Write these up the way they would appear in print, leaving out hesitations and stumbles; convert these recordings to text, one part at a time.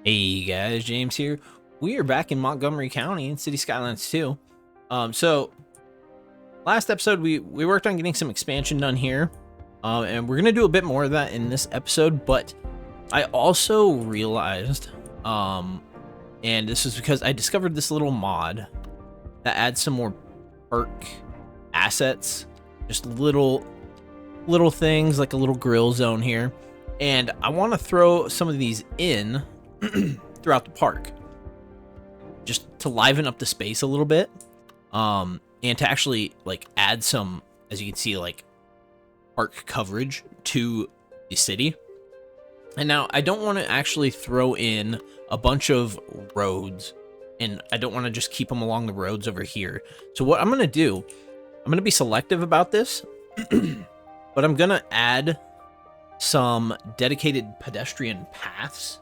Hey guys, James here. We are back in Montgomery County in City Skylines 2. So last episode we worked on getting some expansion done here. And we're gonna do a bit more of that in this episode, but I also realized, and this is because I discovered this little mod that adds some more park assets, just little things like a little grill zone here. And I want to throw some of these in throughout the park, just to liven up the space a little bit, and to actually like add some, as you can see, like park coverage to the city. And now I don't want to actually throw in a bunch of roads, and I don't want to just keep them along the roads over here. So what I'm going to do, I'm going to be selective about this, but I'm going to add some dedicated pedestrian paths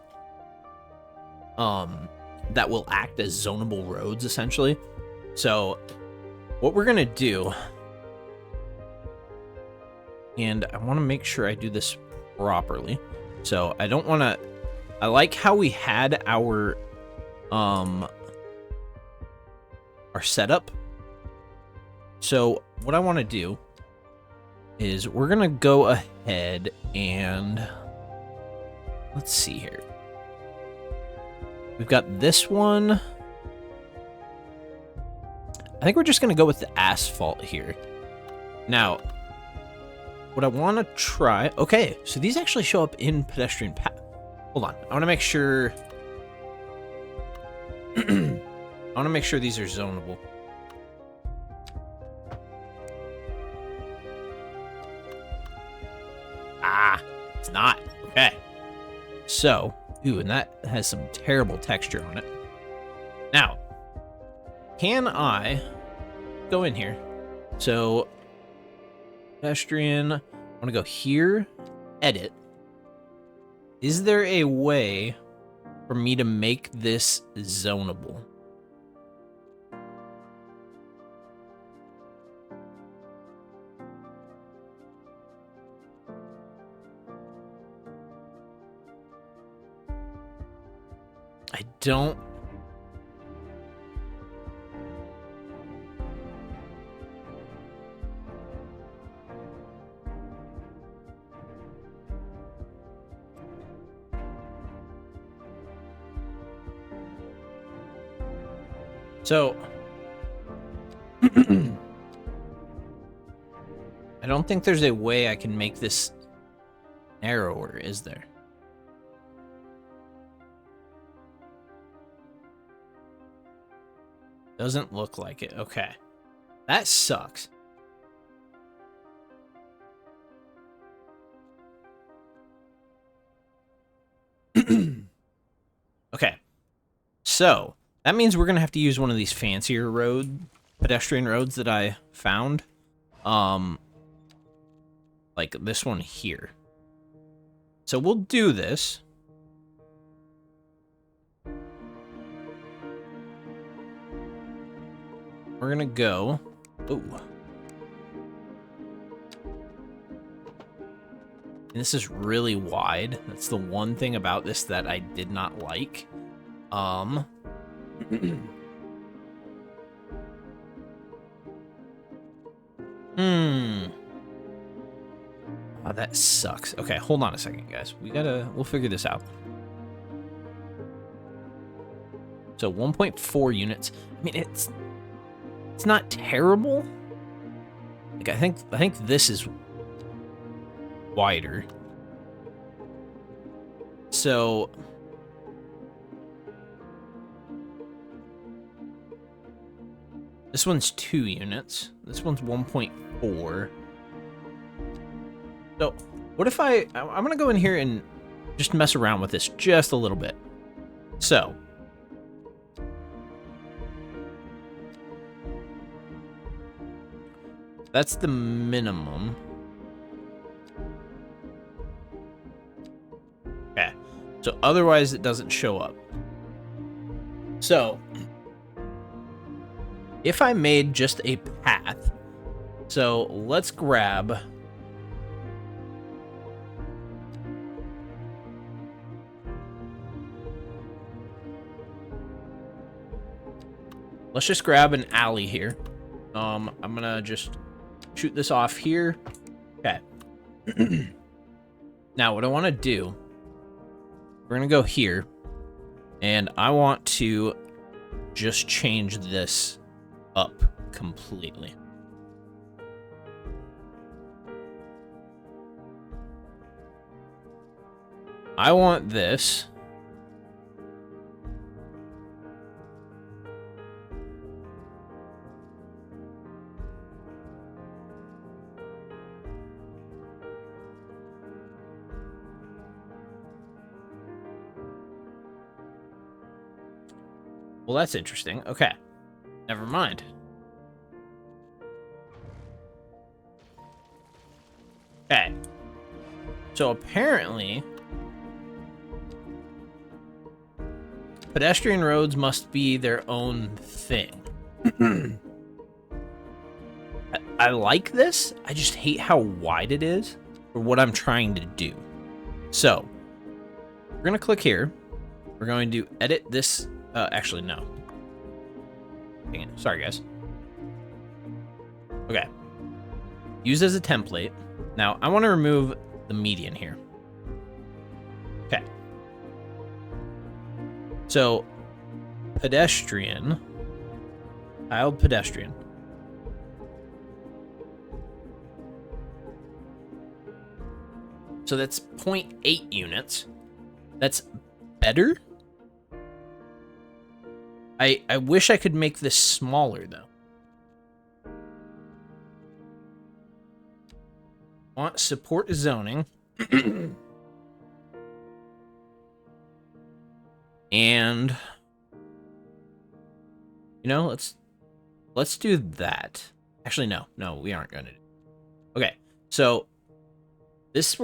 that will act as zonable roads, essentially. So what we're gonna do, and I want to make sure I do this properly, so I don't want to, I like how we had our setup. So what I want to do is we're gonna go ahead and let's see here. We've got this one. I think we're just gonna go with the asphalt here. Now, what I want to try, okay, so these actually show up in pedestrian path. Hold on, I want to make sure I want to make sure these are zonable. It's not. Okay. So, ooh, and that has some terrible texture on it. Now, can I go in here? So, pedestrian, I want to go here, edit. Is there a way for me to make this zonable? I don't. So, I don't think there's a way I can make this narrower, is there? Doesn't look like it. Okay. That sucks. Okay. So, that means we're going to have to use one of these fancier pedestrian roads that I found. Like this one here. So we'll do this. We're gonna go. Ooh. And this is really wide. That's the one thing about this that I did not like. Oh, that sucks. Okay, hold on a second, guys. We'll figure this out. So 1.4 units. I mean, it's not terrible. Like I think this is wider. So this one's 2 units. This one's 1.4. So what if I'm gonna go in here and just mess around with this just a little bit. So that's the minimum. Okay. So otherwise it doesn't show up. So if I made just a path, so let's grab let's just grab an alley here. I'm gonna just shoot this off here. Okay. Now, what I want to do, we're gonna go here, and I want to just change this up completely. I want this well, that's interesting. Okay. Never mind. Okay. So apparently, pedestrian roads must be their own thing. I like this. I just hate how wide it is for what I'm trying to do. So, we're going to click here. We're going to edit this. Actually, no. Dang it. Sorry, guys. Okay. Use as a template. Now, I want to remove the median here. Okay. So, pedestrian. Tiled pedestrian. So that's 0.8 units. That's better. I wish I could make this smaller, though. Want support zoning. And you know, let's do that. Actually, no, we aren't gonna do. Okay, so this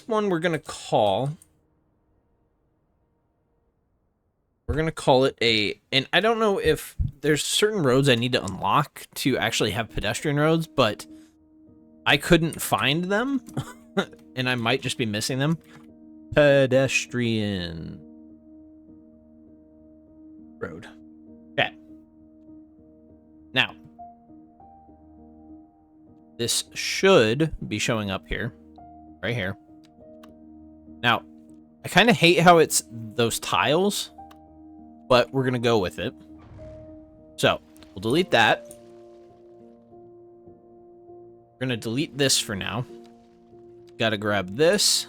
one we're gonna call. We're gonna call it a, and I don't know if there's certain roads I need to unlock to actually have pedestrian roads, but I couldn't find them, and I might just be missing them. Pedestrian road. Okay. Now, this should be showing up here, right here. Now, I kind of hate how it's those tiles, but we're going to go with it. So, we'll delete that. We're going to delete this for now. Got to grab this.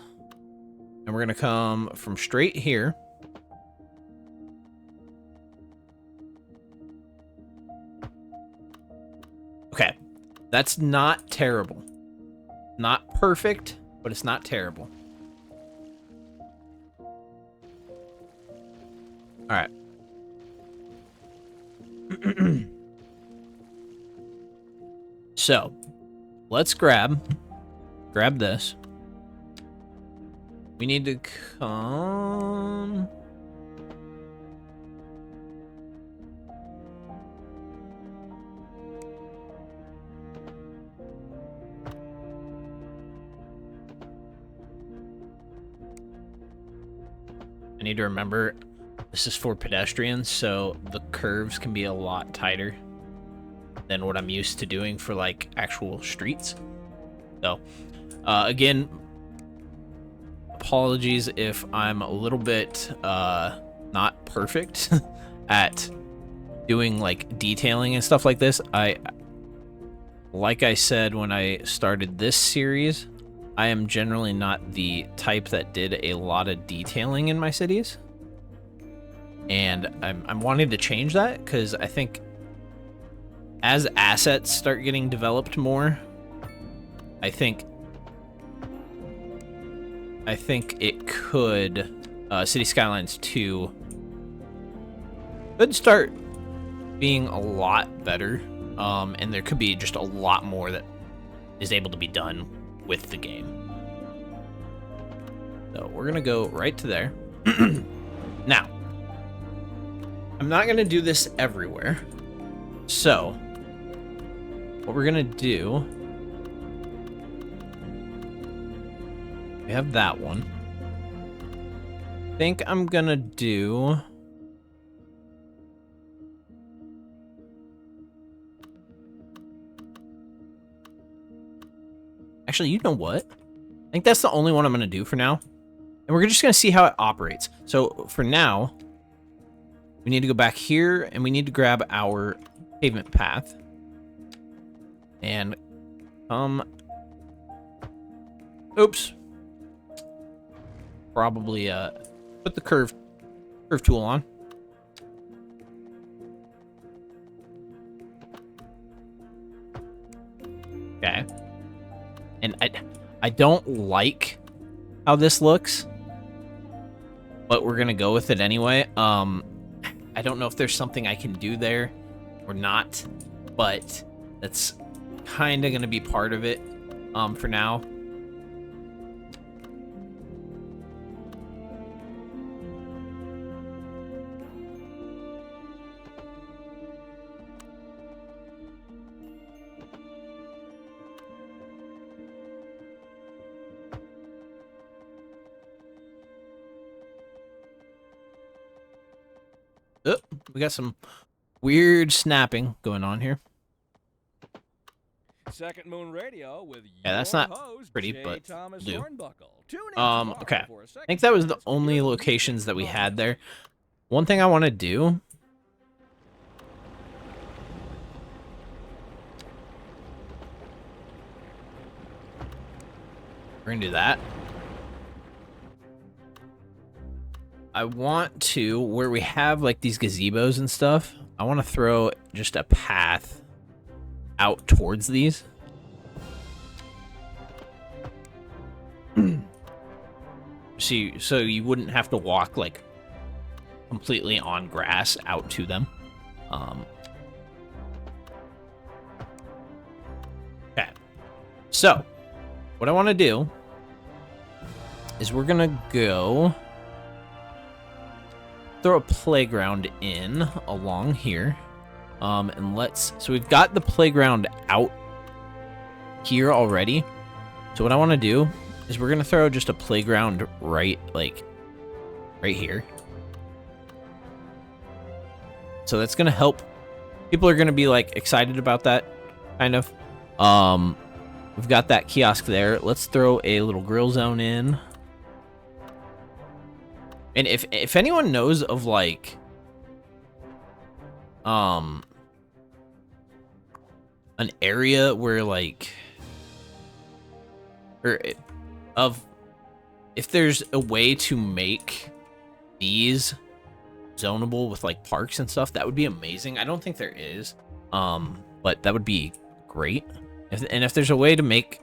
And we're going to come from straight here. Okay. That's not terrible. Not perfect, but it's not terrible. All right. So, let's grab this. We need to come... I need to remember this is for pedestrians, so the curves can be a lot tighter than what I'm used to doing for like actual streets. So, again, apologies if I'm a little bit not perfect at doing like detailing and stuff like this. Like I said when I started this series, I am generally not the type that did a lot of detailing in my cities. And I'm wanting to change that because I think as assets start getting developed more, I think it could, City Skylines 2 could start being a lot better, and there could be just a lot more that is able to be done with the game. So we're gonna go right to there. Now, I'm not gonna do this everywhere, so what we're gonna do, we have that one. I think I'm gonna do Actually, you know what? I think that's the only one I'm going to do for now. And we're just going to see how it operates. So for now, we need to go back here and we need to grab our pavement path. And, oops. Probably, put the curve tool on. Okay. And I don't like how this looks, but we're gonna go with it anyway. I don't know if there's something I can do there or not, but that's kind of gonna be part of it, for now. Oh, we got some weird snapping going on here. Second Moon Radio with yeah, that's not host, pretty, J. but Thomas do. Okay. I think that was the only locations that we had there. One thing I want to do. We're gonna do that. I want to, where we have like these gazebos and stuff, I want to throw just a path out towards these. See, so you wouldn't have to walk like completely on grass out to them. Okay. So, what I want to do is we're gonna go throw a playground in along here. And so we've got the playground out here already. So what I want to do is we're going to throw just a playground right here. So that's going to help. People are going to be like excited about that kind of. We've got that kiosk there. Let's throw a little grill zone in. And if anyone knows of like an area where like if there's a way to make these zonable with like parks and stuff, that would be amazing. I don't think there is, but that would be great. If there's a way to make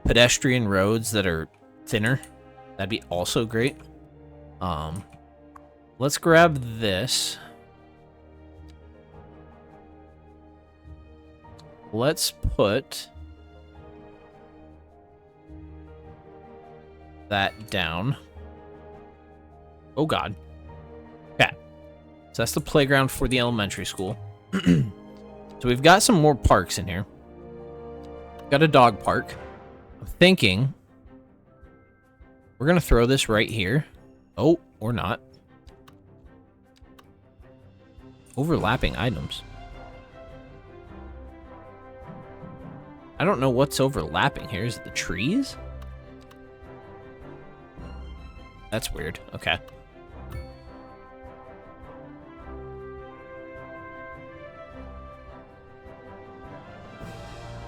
pedestrian roads that are thinner, that'd be also great. Let's grab this. Let's put that down. Oh God. Okay. So that's the playground for the elementary school. So we've got some more parks in here. Got a dog park. I'm thinking we're gonna throw this right here. Oh, or not. Overlapping items. I don't know what's overlapping here. Is it the trees? That's weird. Okay.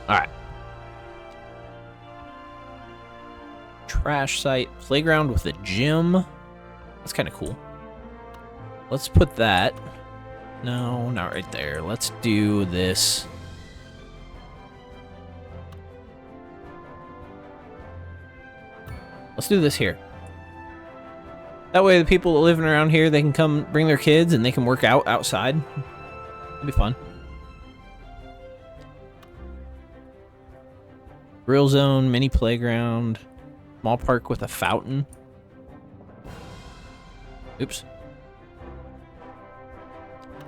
Alright. Trash site. Playground with a gym. That's kind of cool. Let's put that. No, not right there. Let's do this. Let's do this here. That way the people living around here, they can come bring their kids and they can work out outside. It'll be fun. Grill zone, mini playground, small park with a fountain. Oops.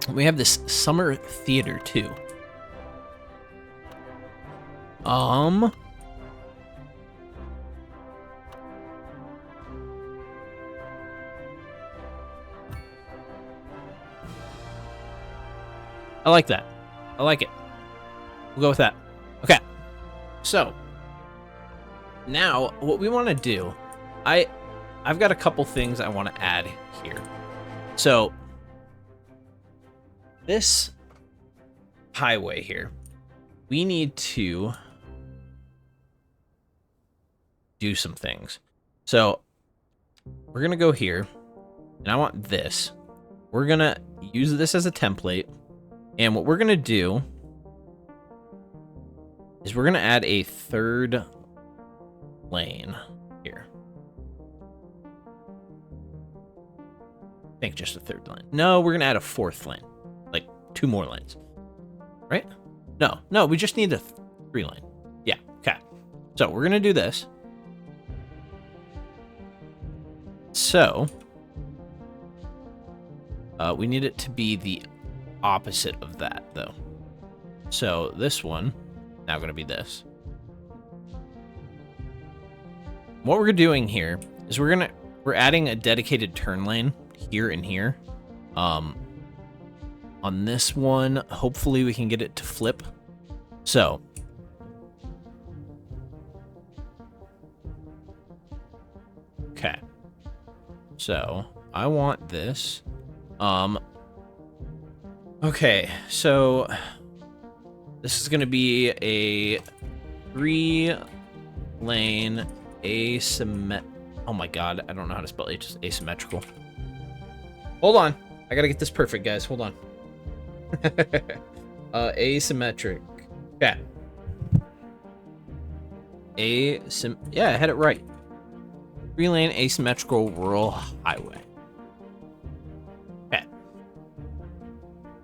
We have this summer theater too. I like that. I like it. We'll go with that. Okay. So, Now, what we want to do, I've got a couple things I want to add here. So, this highway here, we need to do some things. So, we're going to go here, and I want this. We're going to use this as a template, and what we're going to do is we're going to add a third lane here. I think just a third lane. No, we're going to add a fourth lane. Like 2 more lanes. Right? No, we just need a 3 lane. Yeah, okay. So we're going to do this. So, we need it to be the opposite of that, though. So this one, now going to be this. What we're doing here is we're adding a dedicated turn lane here and here. On this one, hopefully we can get it to flip. So, okay. So, I want this. Okay, so this is going to be a 3-lane oh my god, I don't know how to spell it, just asymmetrical. Hold on, I gotta get this perfect, guys, hold on. Asymmetric. Okay. Yeah, I had it right. 3-lane asymmetrical rural highway. Okay.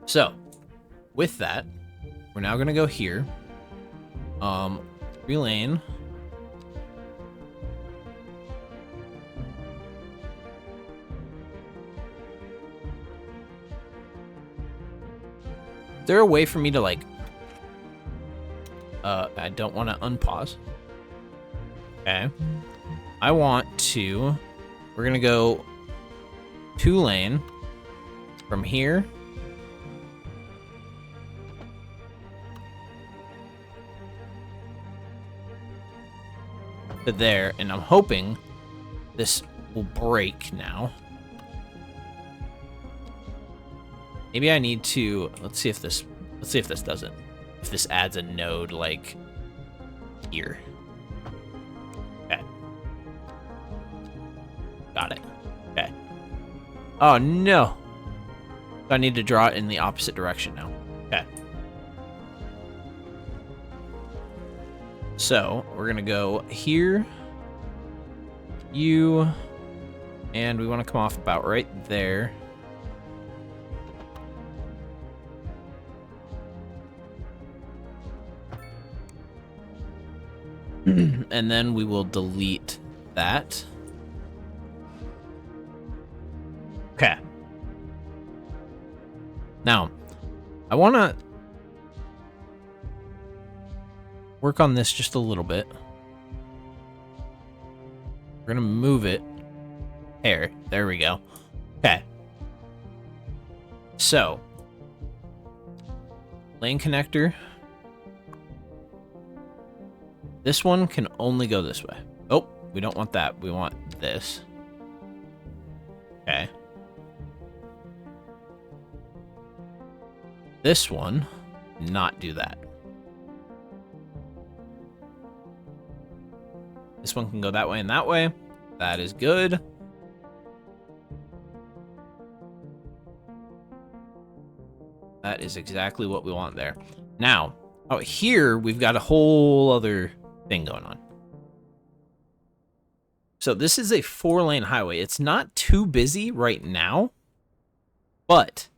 So, with that, we're now gonna go here. 3-lane. Is there a way for me to, like... I don't want to unpause. Okay. I want to... We're going to go 2-lane from here. To there, and I'm hoping this will break now. Maybe I need to, let's see if this doesn't. If this adds a node like here. Okay. Got it. Okay. Oh no. I need to draw it in the opposite direction now. Okay. So we're gonna go here. And we want to come off about right there. And then we will delete that. Okay. Now, I want to work on this just a little bit. We're going to move it. There we go. Okay. So, lane connector. This one can only go this way. Oh, we don't want that. We want this. Okay. This one, not do that. This one can go that way and that way. That is good. That is exactly what we want there. Now, out here, we've got a whole other thing going on. So this is a 4-lane highway. It's not too busy right now, but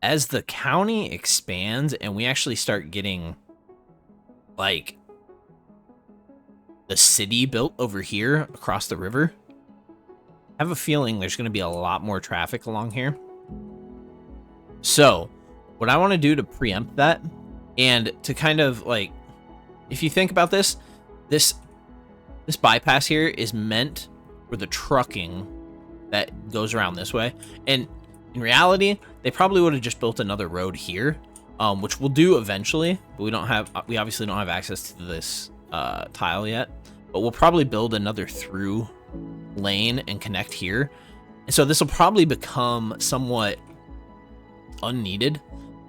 as the county expands and we actually start getting like the city built over here across the river, I have a feeling there's going to be a lot more traffic along here. So what I want to do to preempt that and to kind of like, if you think about this bypass here is meant for the trucking that goes around this way. And in reality, they probably would have just built another road here, which we'll do eventually, but we obviously don't have access to this tile yet, but we'll probably build another through lane and connect here. And so this will probably become somewhat unneeded,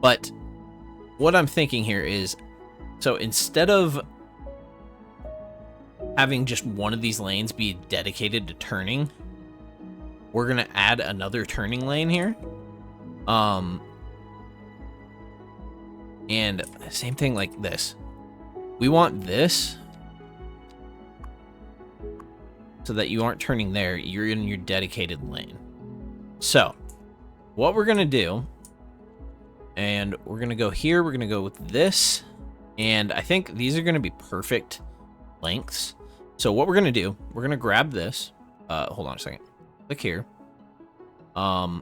but what I'm thinking here is, so instead of having just one of these lanes be dedicated to turning, we're gonna add another turning lane here. And same thing like this. We want this so that you aren't turning there, you're in your dedicated lane. So what we're gonna do, and we're gonna go here, we're gonna go with this, and I think these are gonna be perfect lengths. So what we're gonna do, we're gonna grab this, hold on a second, click here. Okay,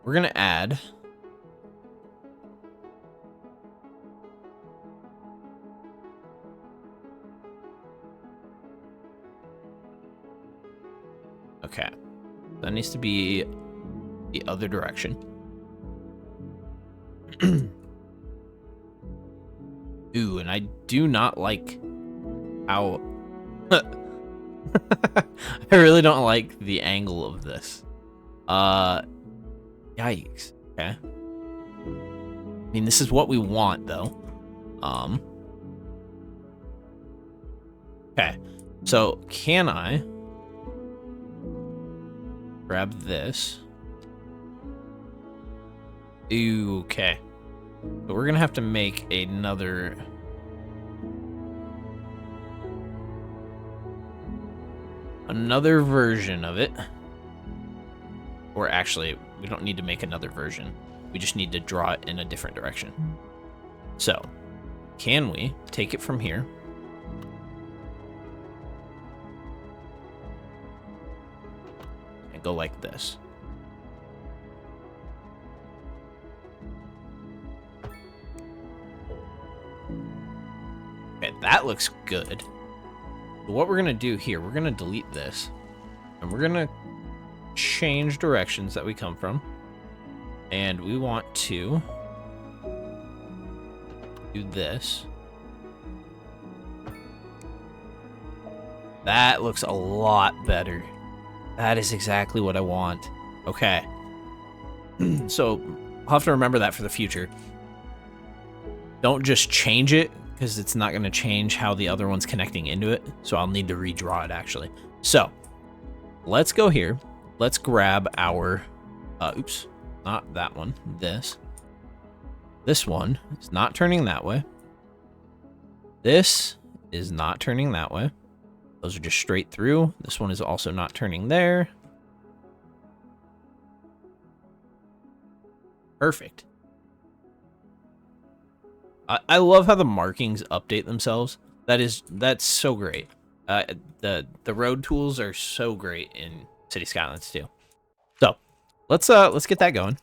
we're gonna add okay, that needs to be the other direction. Ooh, and I do not like how I really don't like the angle of this. Yikes. Okay. I mean, this is what we want though. Okay. So, can I grab this? Ooh, okay. But we're gonna have to make another version of it. Or actually, we don't need to make another version. We just need to draw it in a different direction. So, can we take it from here? And go like this. Okay, that looks good. But what we're gonna do here, we're gonna delete this, and we're gonna change directions that we come from, and we want to do this. That looks a lot better. That is exactly what I want. Okay. So I'll have to remember that for the future. Don't just change it, because it's not going to change how the other one's connecting into it. So I'll need to redraw it, actually. So let's go here. Let's grab our, oops, not that one, this. This one is not turning that way. This is not turning that way. Those are just straight through. This one is also not turning there. Perfect. I love how the markings update themselves. That's so great. The road tools are so great in City Skylines too. So let's get that going.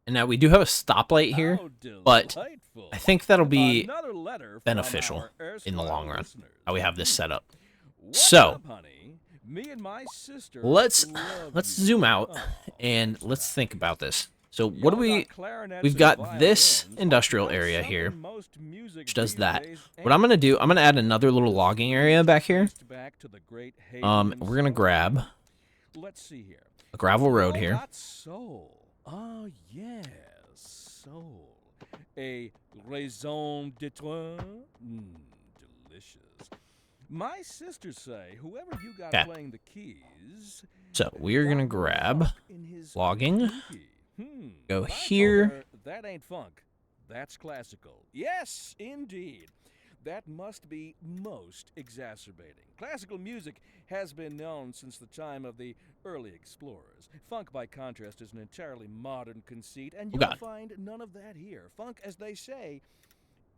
And now we do have a stoplight here, but I think that'll be beneficial in the long run, how we have this set up. So let's zoom out and let's think about this. So what do we've got this industrial area here, which does that. What I'm going to do, I'm going to add another little logging area back here. We're going to grab a gravel road here. Oh, yes, soul. A raison d'etre? Delicious. My sisters say whoever you got playing the keys... So, we're going to grab logging, go here. That ain't funk. That's classical. Yes, indeed. That must be most exacerbating. Classical music has been known since the time of the early explorers. Funk, by contrast, is an entirely modern conceit, and you'll find none of that here. Funk, as they say,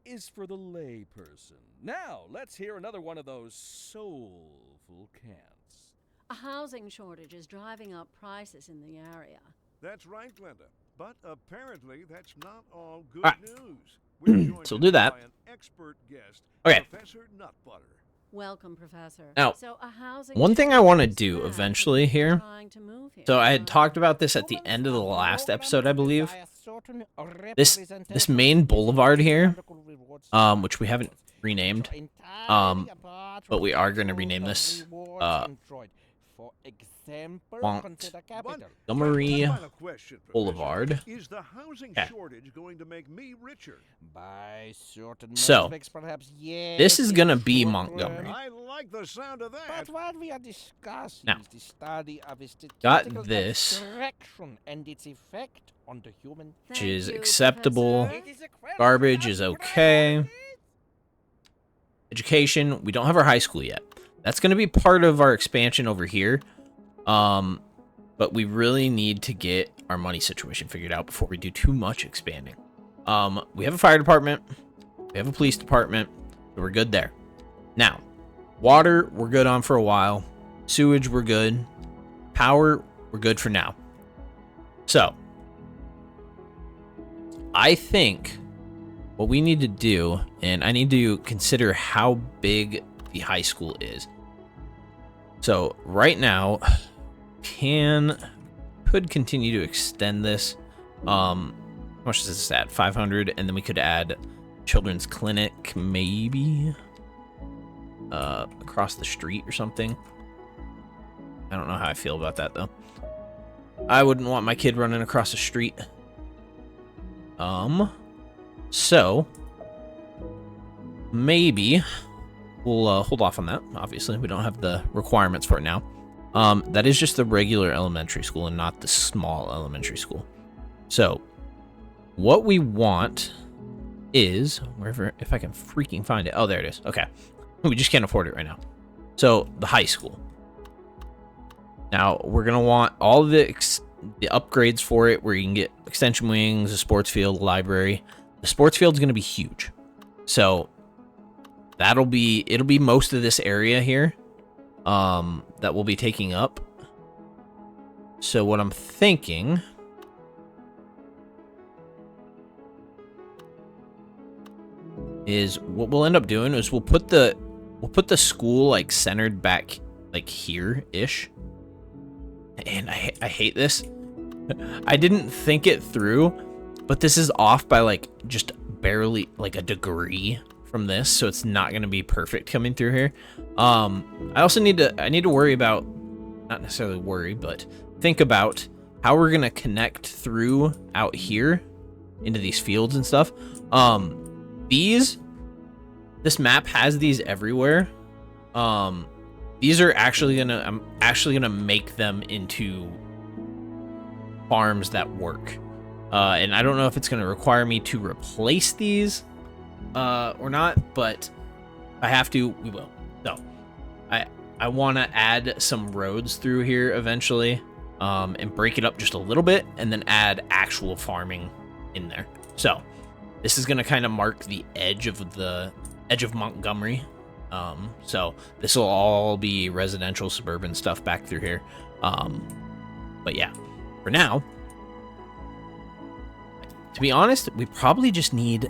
is for the lay person. Now, let's hear another one of those soulful cants. A housing shortage is driving up prices in the area. That's right, Glenda. But apparently that's not all good news. So we'll do that. By an expert guest, Okay. Professor Nutbutter. Welcome, Professor. Now, So a housing one thing I want to shortage is do bad for eventually people here. trying to move here. So I had talked about this at the end of the last episode, I believe. This main boulevard here, which we haven't renamed, but we are going to rename this Montgomery Final question, Professor. Boulevard. Is the housing Okay. shortage going to make me richer? By certain So, aspects, perhaps, yes, this is in gonna a be short Montgomery. run. I like the sound of that. But what we are discussing Now, is the study of a got statistical this. abstraction and its effect on the human. Which Thank is you, acceptable. Professor. It is a question Garbage of is great okay. importance. Education, we don't have our high school yet. That's going to be part of our expansion over here. But we really need to get our money situation figured out before we do too much expanding. We have a fire department. We have a police department. So we're good there. Now, water, we're good on for a while. Sewage, we're good. Power, we're good for now. So, I think what we need to do, and I need to consider how big the high school is. So, right now, could continue to extend this. How much is this at? 500, and then we could add children's clinic, maybe across the street or something. I don't know how I feel about that though. I wouldn't want my kid running across the street. So maybe we'll hold off on that. Obviously, we don't have the requirements for it now. That is just the regular elementary school and not the small elementary school. So what we want is, wherever, if I can freaking find it. Oh, there it is. Okay. We just can't afford it right now. So the high school. Now we're going to want all the upgrades for it, where you can get extension wings, a sports field, a library. The sports field is going to be huge. So it'll be most of this area here. That we'll be taking up. So what I'm thinking is what we'll end up doing is we'll put the school like centered back like here-ish. And I hate this. I didn't think it through, but this is off by like just barely like a degree from this, so it's not going to be perfect coming through here. I also need to worry about, not necessarily worry, but think about how we're going to connect through out here into these fields and stuff. This map has these everywhere. These are actually I'm actually gonna make them into farms that work. And I don't know if it's gonna require me to replace these or not, but if I have to, we will. So I want to add some roads through here eventually, and break it up just a little bit, and then add actual farming in there. So this is gonna kind of mark the edge of Montgomery. So this will all be residential suburban stuff back through here. But yeah, for now, to be honest, we probably just need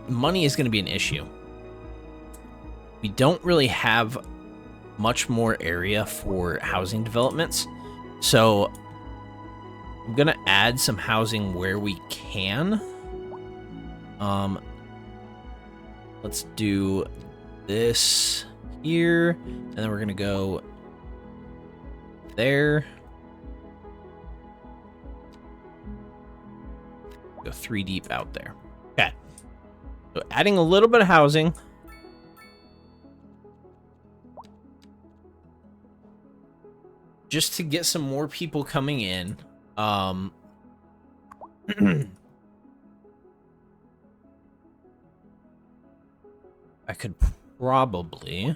money is going to be an issue. We don't really have much more area for housing developments, so I'm gonna add some housing where we can. Let's do this here, and then we're gonna go there. Go 3 deep out there. Okay. So adding a little bit of housing. Just to get some more people coming in. I could probably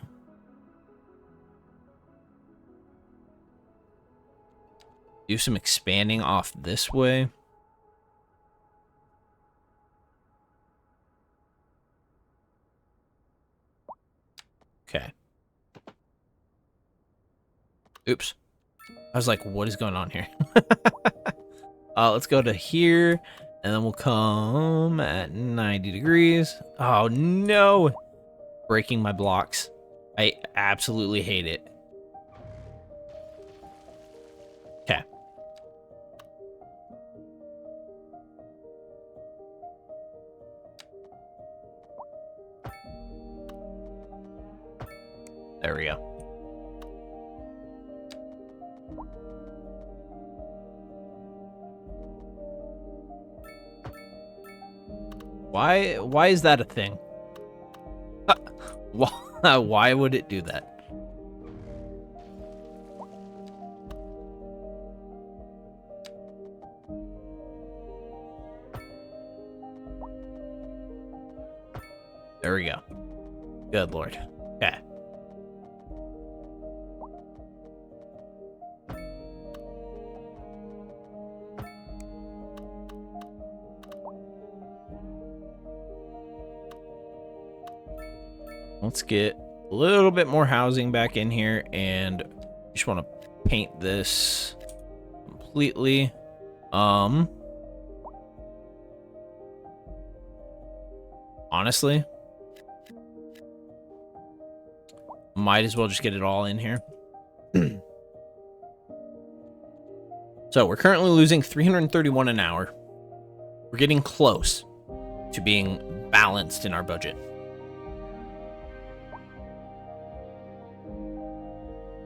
do some expanding off this way. Okay. Oops. I was like, what is going on here? Let's go to here, And then we'll come at 90 degrees. Oh, no. Breaking my blocks. I absolutely hate it. Okay. There we go. Why is that a thing? Why would it do that? There we go. Good Lord. Okay. Let's get a little bit more housing back in here, and just want to paint this completely. Honestly, might as well just get it all in here. So we're currently losing 331 an hour. We're getting close to being balanced in our budget.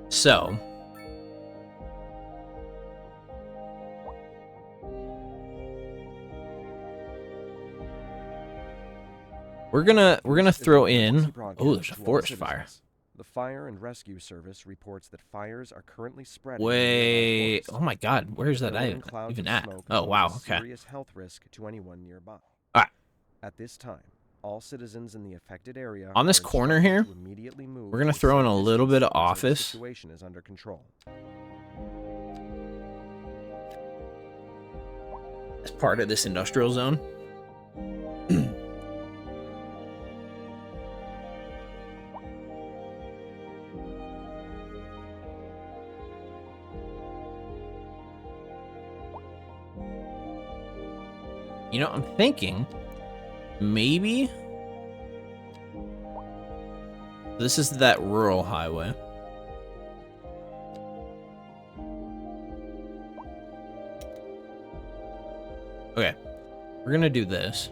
So we're gonna throw in. Oh, there's a forest fire. The Fire and Rescue Service reports that fires are currently spreading. Wait. Oh my God. Where's that even at? Oh wow. Okay. Serious health risk to anyone nearby. All right. At this time, all citizens in the affected area on this corner here, we're gonna throw in a little bit of office. The situation is under control. As part of this industrial zone. You know, I'm thinking maybe this is that rural highway. Okay, we're gonna do this.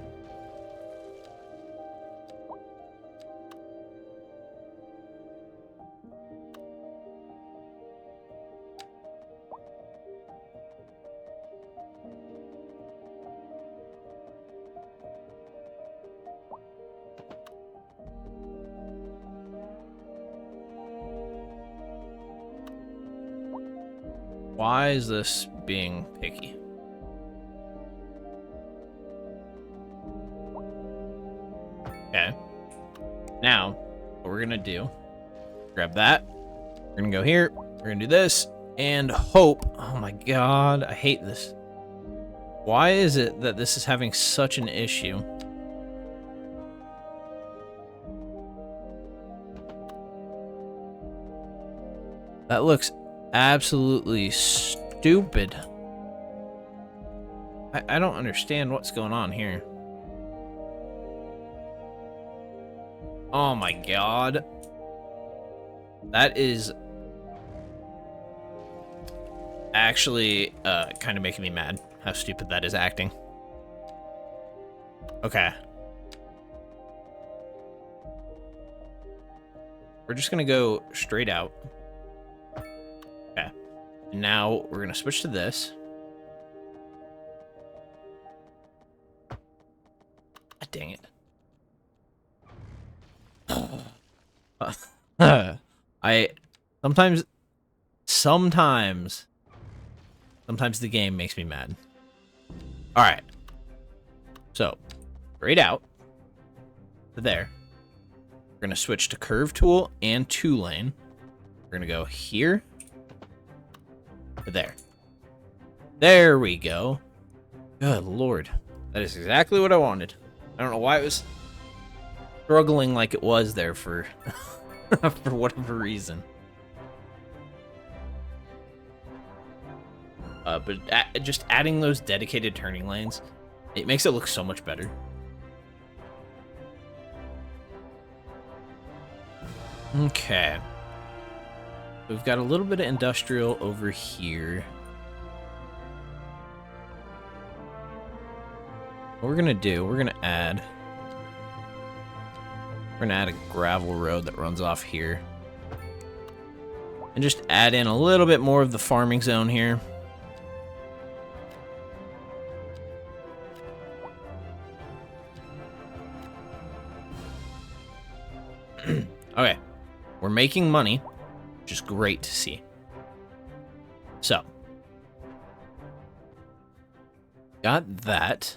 Why is this being picky? Okay. Now, what we're gonna do, grab that. We're gonna go here. We're gonna do this and hope. Oh my God, I hate this. Why is it that this is having such an issue? That looks absolutely stupid. I don't understand what's going on here. Oh my God. That is actually kind of making me mad how stupid that is acting. Okay. We're just gonna go straight out. Okay. And now we're gonna switch to this. Ah, dang it. Sometimes the game makes me mad. All right. So, straight out to there. We're gonna switch to curve tool and 2-lane. We're gonna go here to there. There we go. Good Lord. That is exactly what I wanted. I don't know why it was struggling like it was there for for whatever reason. But just adding those dedicated turning lanes It makes it look so much better. Okay. We've got a little bit of industrial over here. What we're gonna do, we're gonna add a gravel road that runs off here. And just add in a little bit more of the farming zone here. Okay, we're making money, which is great to see. So, got that.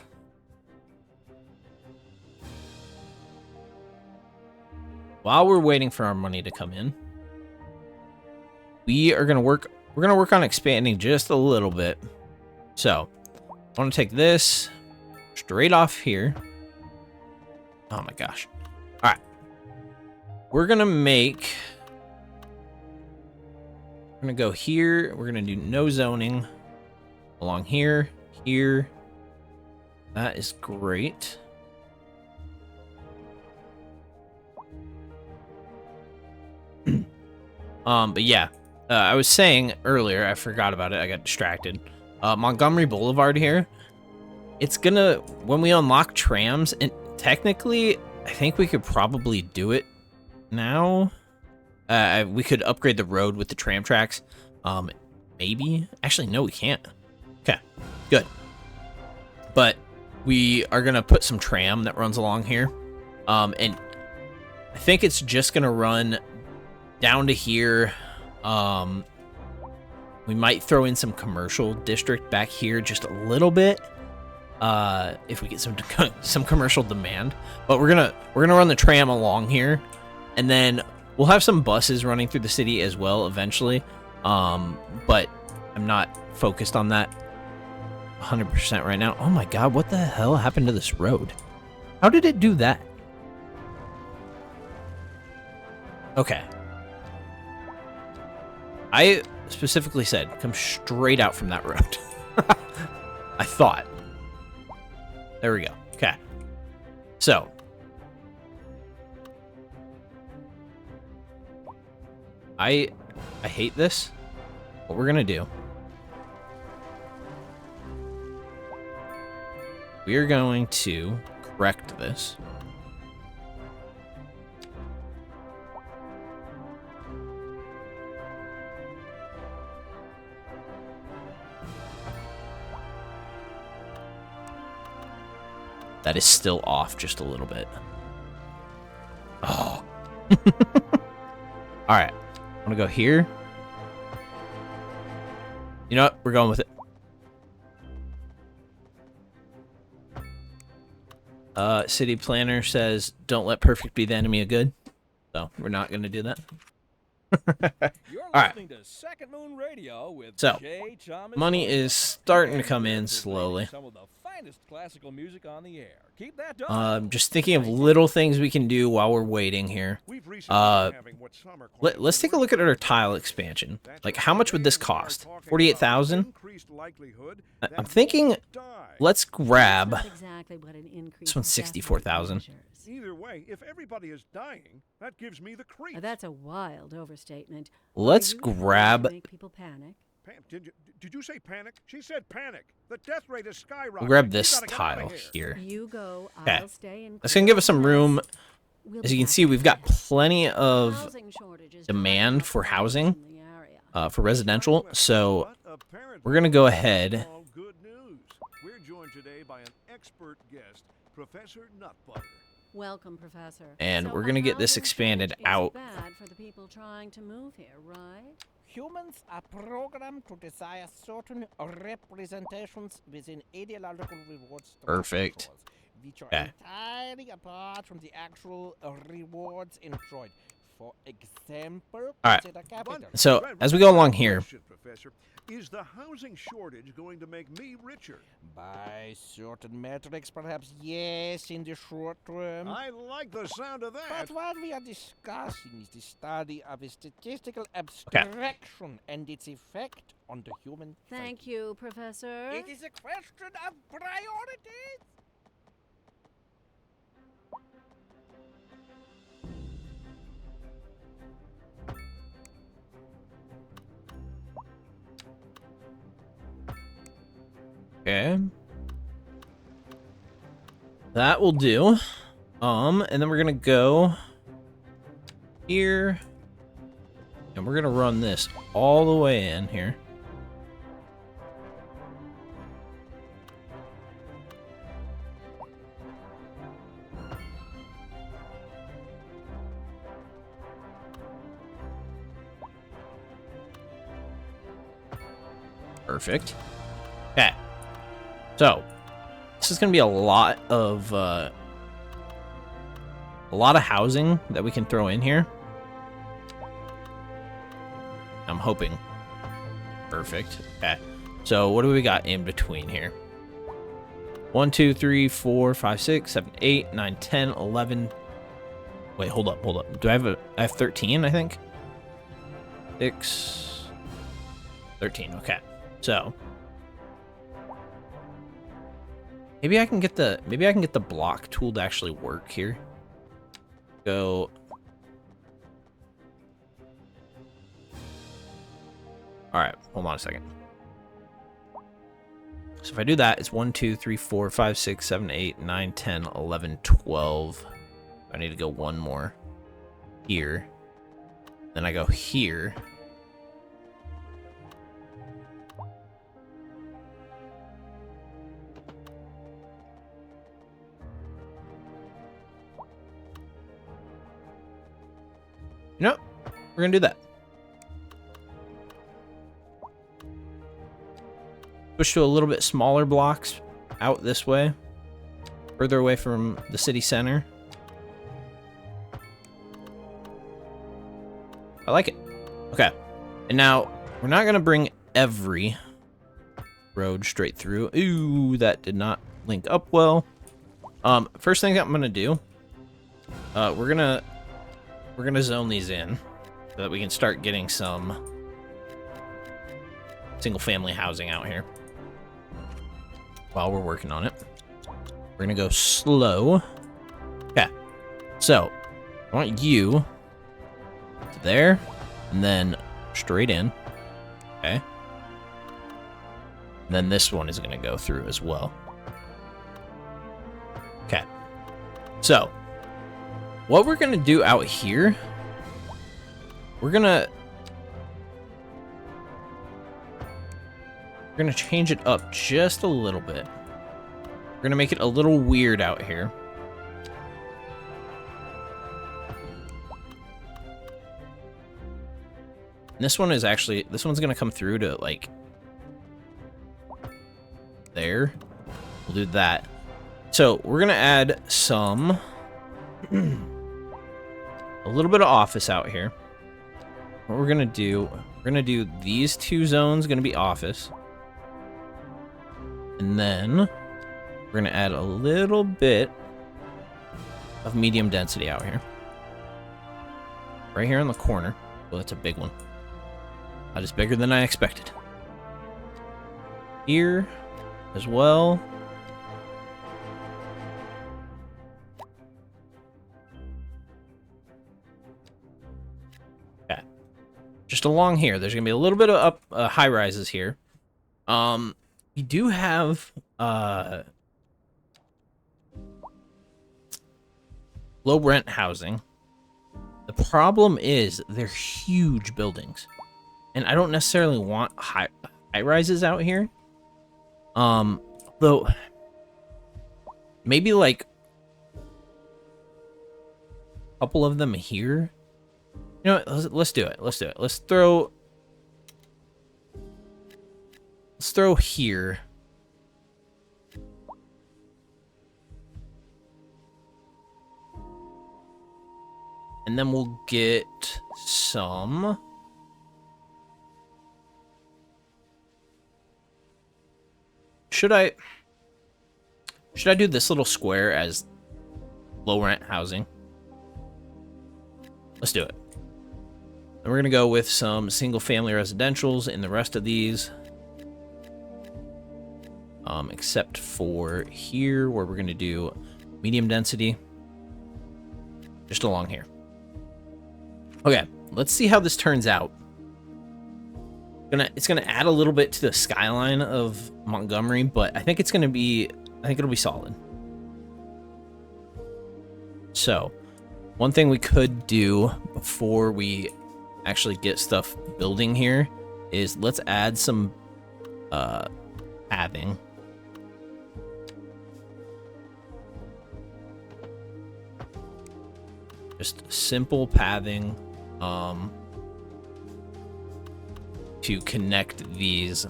While we're waiting for our money to come in, we're gonna work on expanding just a little bit. So, I want to take this straight off here. Oh my gosh. All right. We're gonna go here. We're gonna do no zoning along here, here. That is great. But yeah, I was saying earlier, I forgot about it. I got distracted. Montgomery Boulevard here. It's gonna, when we unlock trams, and technically, I think we could probably do it now. We could upgrade the road with the tram tracks. Maybe. Actually, no, we can't. Okay, good. But we are gonna put some tram that runs along here. And I think it's just gonna run down to here. We might throw in some commercial district back here just a little bit, if we get some commercial demand. But we're gonna run the tram along here, and then we'll have some buses running through the city as well eventually. But I'm not focused on that 100% right now. Oh my god, what the hell happened to this road? How did it do that? Okay. I specifically said, come straight out from that road. I thought. There we go. Okay. So. I hate this. What we're gonna do. We are going to correct this. That is still off just a little bit. Oh. All right. I'm gonna go here. You know what? We're going with it. City planner says, don't let perfect be the enemy of good. So we're not gonna do that. You're All right. listening to Second Moon Radio with So, Jay Thomas money Moore. is starting to come in This is slowly. Some of the finest classical music on the air. Keep that done. Just thinking of little things we can do while we're waiting here. We've recently been having what some are calling Let's take a look at our tile expansion. Like, how much would this cost? 48,000? increased likelihood I'm that thinking, you die. let's grab. That's not exactly what an increase This one's in 64,000. death rate measures. Either way, if everybody is dying, that gives me the creeps. That's a wild overstatement. Let's Are you trying to grab. make people panic? Did you say panic? She said panic. The death rate is skyrocketing. We'll grab You this gotta get outta tile here. here. You go, Okay. I'll stay in. That's gonna give us some room. We'll As be you can back see, in we've a got minute. plenty of Housing shortages demand driving for up housing, prices in the area. for residential. So But apparently, we're gonna go ahead. all good news. We're joined today by an expert guest, Professor Nutbutter. Welcome, Professor. And So we're a gonna get this housing expanded shortage out. is bad for the people trying to move here, right? Humans are programmed to desire certain representations within ideological reward Perfect. structures, which are Okay. entirely apart from the actual rewards enjoyed. For example, All right. consider capital. So Right, as we go along right. here, Question, Professor. Is the housing shortage going to make me richer? By certain metrics, perhaps yes, in the short term. I like the sound of that. But what we are discussing is the study of a statistical abstraction and its effect on the human Thank psyche. you, Professor. It is a question of priorities. okay, that will do. And then we're gonna go here, and we're gonna run this all the way in here. Perfect. Okay. So, this is going to be a lot of housing that we can throw in here. I'm hoping. Perfect. Okay. So, what do we got in between here? 1, 2, 3, 4, 5, 6, 7, 8, 9, 10, 11. Wait, hold up. Do I have 13, I think? 6, 13. Okay. So, maybe I can get the block tool to actually work here. Go. All right, hold on a second. So if I do that, it's 1, 2, 3, 4, 5, 6, 7, 8, 9, 10, 11, 12. I need to go one more here. Then I go here. You know, we're gonna do that. Push to a little bit smaller blocks out this way, further away from the city center. I like it. Okay, and now we're not gonna bring every road straight through. Ooh, that did not link up well. First thing I'm gonna do, we're gonna zone these in so that we can start getting some single-family housing out here while we're working on it. We're gonna go slow. Okay, so I want you to there, and then straight in. Okay, and then this one is gonna go through as well. Okay, so what we're gonna do out here, we're gonna change it up just a little bit. We're gonna make it a little weird out here. And this one's gonna come through to like there. We'll do that. So we're gonna add some a little bit of office out here. What we're gonna do these two zones gonna be office, and then we're gonna add a little bit of medium density out here, right here in the corner. Well, that's a big one. That is bigger than I expected. Here as well. Just along here, there's gonna be a little bit of high rises here. We do have low rent housing. The problem is they're huge buildings, and I don't necessarily want high rises out here. Though maybe like a couple of them here. You know what? Let's do it. Let's throw here. And then we'll get some... Should I do this little square as low rent housing? Let's do it. And we're gonna go with some single family residentials in the rest of these. Except for here where we're gonna do medium density. Just along here. Okay, let's see how this turns out. It's gonna add a little bit to the skyline of Montgomery, but I think it'll be solid. So, one thing we could do before we actually get stuff building here is let's add some pathing. Just simple pathing to connect these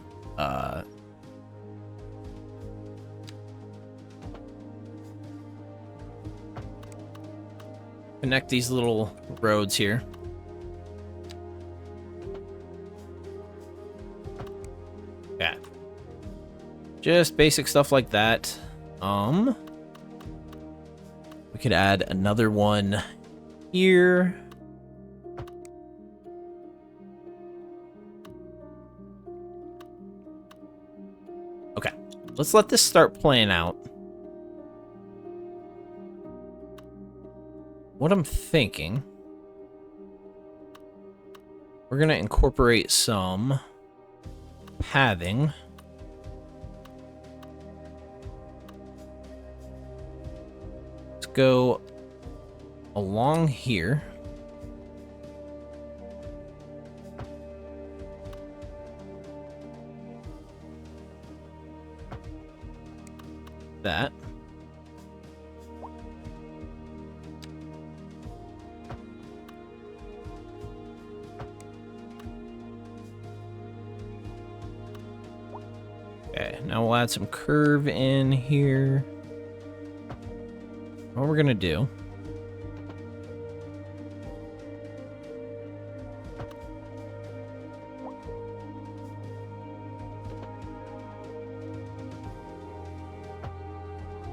little roads here. Yeah. Just basic stuff like that. We could add another one here. Okay, let's let this start playing out. What I'm thinking, we're gonna incorporate some pathing. Let's go along here. That. Okay, now we'll add some curve in here. What we're gonna do,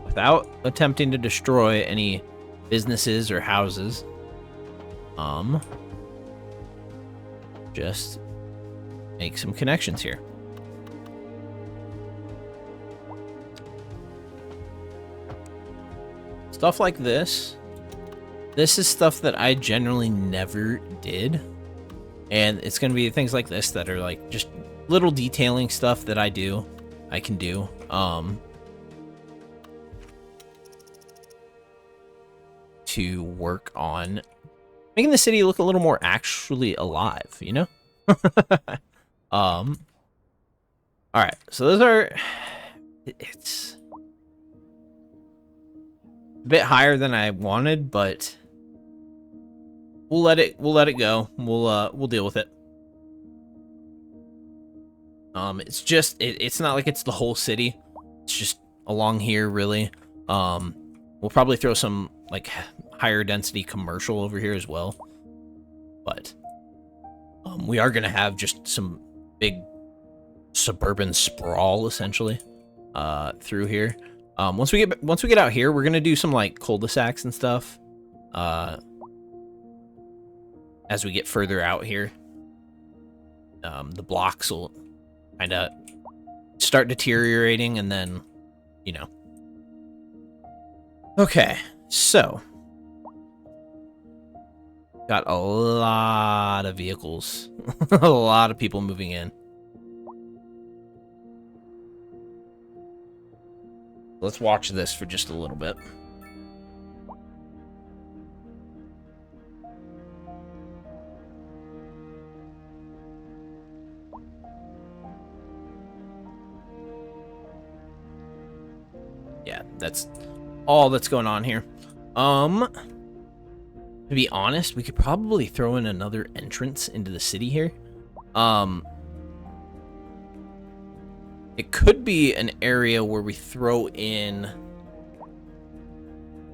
without attempting to destroy any businesses or houses, just make some connections here. Stuff like this. This is stuff that I generally never did. And it's going to be things like this that are like just little detailing stuff that I can do. To work on making the city look a little more actually alive, you know? All right. So those are, it's a bit higher than I wanted, but we'll let it go. We'll deal with it. It's just it's not like it's the whole city. It's just along here, really. We'll probably throw some like higher density commercial over here as well. But we are gonna have just some big suburban sprawl essentially through here. Once we get out here, we're gonna do some like cul-de-sacs and stuff. As we get further out here, the blocks will kind of start deteriorating, and then, you know. Okay, so got a lot of vehicles, a lot of people moving in. Let's watch this for just a little bit. Yeah, that's all that's going on here. To be honest, we could probably throw in another entrance into the city here. It could be an area where we throw in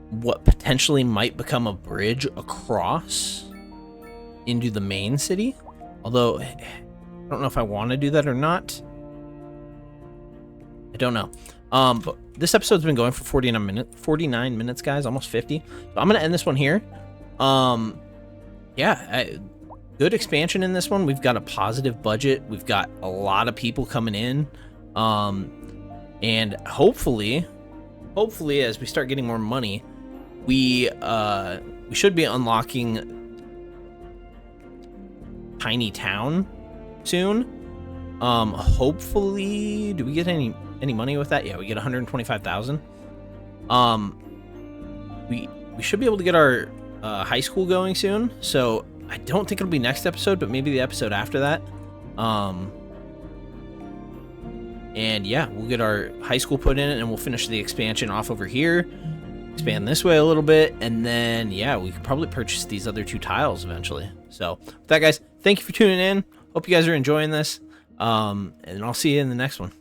what potentially might become a bridge across into the main city. Although, I don't know if I want to do that or not. I don't know. But this episode's been going for 49 minutes, guys, almost 50. So I'm gonna end this one here. Yeah, good expansion in this one. We've got a positive budget. We've got a lot of people coming in, and hopefully, as we start getting more money, we should be unlocking Tiny Town soon. Hopefully, do we get any money with that? Yeah, we get 125,000. We should be able to get our high school going soon. So I don't think it'll be next episode, but maybe the episode after that. And yeah, we'll get our high school put in, and we'll finish the expansion off over here. Expand this way a little bit, and then yeah, we could probably purchase these other 2 tiles eventually. So with that, guys, thank you for tuning in. Hope you guys are enjoying this. And I'll see you in the next one.